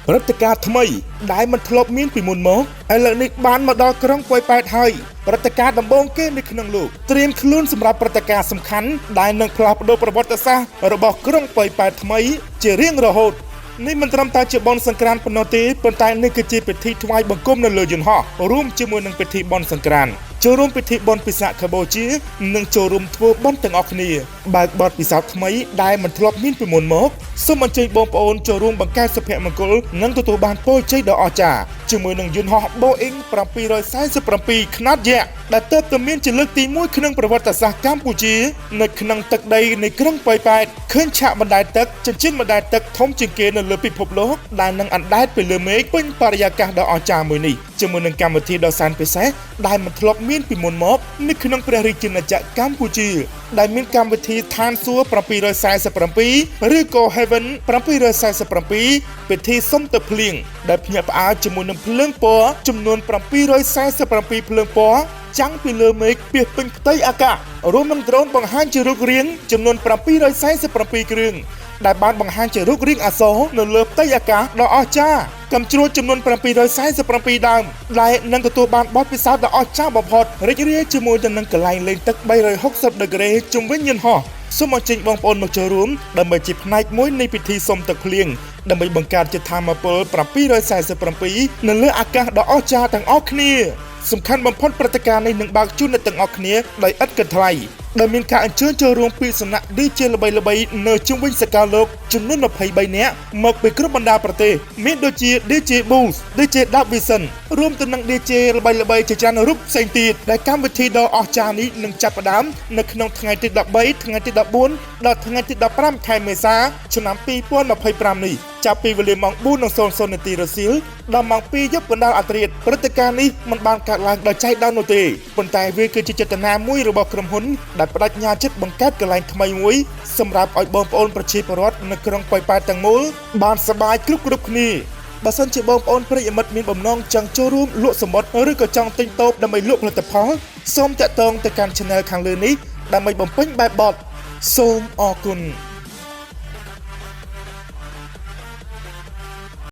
រដ្ឋការថ្មីដែលមិនធ្លាប់មានពីមុនមកឥឡូវនេះបានមកដល់ក្រុងប៉ោយប៉ែតហើយព្រឹត្តិការណ៍ដំបូងគេនៅក្នុងលោកត្រៀមខ្លួនសម្រាប់ព្រឹត្តិការណ៍សំខាន់ដែលនឹងផ្លាស់ប្ដូរប្រវត្តិសាស្ត្ររបស់ក្រុងប៉ោយប៉ែតថ្មីជារៀងរហូតនេះមិនត្រឹមតែជាបុណ្យសង្ក្រាន្តប៉ុណ្ណោះទេប៉ុន្តែនេះគឺជាពិធីថ្វាយបង្គំនៅលើយន្តហោះរួមជាមួយនឹងពិធីបុណ្យសង្ក្រាន្តចូលរួមពិធីបុណ្យពិសាខបូជានិងចូលរួមធ្វើបុណ្យទាំងអស់គ្នាបើកបទពិសោធន៍ថ្មីដែលមិនធ្លាប់មានពីមុនមកសូមអញ្ជើញបងប្អូនចូលរួមបង្កើតសុភមង្គលនិងទទួលបានពរជ័យដ៏អស្ចារ្យជាមួយនឹងយន្តហោះ Boeing 747 ខ្នាតយក្សដែលទើបតែមានជាលើកទី1ក្នុងប្រវត្តិសាស្ត្រកម្ពុជានៅក្នុងទឹកដីនៃក្រុងប៉ោយប៉ែតឃើញឆាកបណ្ដែតទឹកចិញ្ចៀនបណ្ដែតទឹកធំជាងគេនៅលើពិភពលោកដែលនឹងអណ្ដែតពីលើមេឃពេញបរិយាកាសដ៏អស្ចារ្យមួយនេះជាមួយនឹងកម្មវិធីដ៏សែនពិសេសដែលមិនធ្លាប់មានពីមុនមកនៅក្នុងព្រះរាជាណាចក្រកម្ពុជាដែលមានកម្មវិធីឋានសួគ៌747ឬក៏ Heaven 747ពិធីសុំទឹកភ្លៀងដែលភ្ញាក់ផ្អើលជាមួយនឹងភ្លើងពណ៌ចំនួន747ភ្លើងពណ៌ចាំងពីលើមេឃពាសពេញផ្ទៃអាកាសរួមនឹងដ្រូនបង្ហាញជារូបរាងចំនួន747គ្រឿងដែលបានបង្ហាញជារូបរាងអក្សរនៅលើផ្ទៃអាកាសដ៏អស្ចារ្យកំជ្រួចចំនួន747ដើមដែលនឹងទទួលបានបទពិសោធន៍ដ៏អស្ចារ្យបំផុតរីករាយជាមួយទៅនឹងកន្លែងលេងទឹក360ដឺក្រេជុំវិញយន្តហោះសូមអញ្ជើញបងប្អូនមកចូលរួមដើម្បីជាផ្នែកមួយនៃពិធីសុំទឹកភ្លៀងដើម្បីបង្កើតជាថាមពល747នៅលើអាកាសដ៏អស្ចារ្យទាំងអស់គ្នាសំខាន់បំផុតព្រឹត្តិការណ៍នេះនឹងបើកជូនអ្នកទាំងអស់គ្នាដោយឥតគិតថ្លៃដែលមានការអញ្ជើញចូលរួមពីសំណាក់ DJ ល្បីៗនៅជុំវិញសកលលោកចំនួន23នាក់មកពីគ្រប់បណ្ដាប្រទេសមានដូចជា DJ Boost DJ Davison រួមទៅនឹង DJ ល្បីៗជាច្រើនរូបផ្សេងទៀតដែលកម្មវិធីដ៏អស្ចារ្យនេះនឹងចាប់ផ្ដើមនៅក្នុងថ្ងៃទី13ថ្ងៃទី14ដល់ថ្ងៃទី15ខែមេសាឆ្នាំ2025នេះចាប់ពីវេលាម៉ោង 4:00 នាទីរសៀលដល់ម៉ោង 2 យប់កណ្ដាលអាធ្រាត្រព្រឹត្តិការណ៍នេះមិនបានកើតឡើងដោយចៃដន្យនោះទេប៉ុន្តែវាគឺជាចេតនាមួយរបស់ក្រុមហ៊ុនដែលបដិញ្ញាចិត្តបង្កើតកន្លែងថ្មីមួយសម្រាប់ឲ្យបងប្អូនប្រជាពលរដ្ឋនៅក្រុងប៉ោយប៉ែតទាំងមូលបានសប្បាយគ្រប់គ្នាបើសិនជាបងប្អូនប្រិយមិត្តមានបំណងចង់ចូលរួមលក់សំបុត្រឬក៏ចង់ទិញតូបដើម្បីលក់ផលិតផលសូមតាក់ទងទៅកាន់ Channel ខាងលើនេះដើម្បីបំពេញបែបបទសូមអរគុណ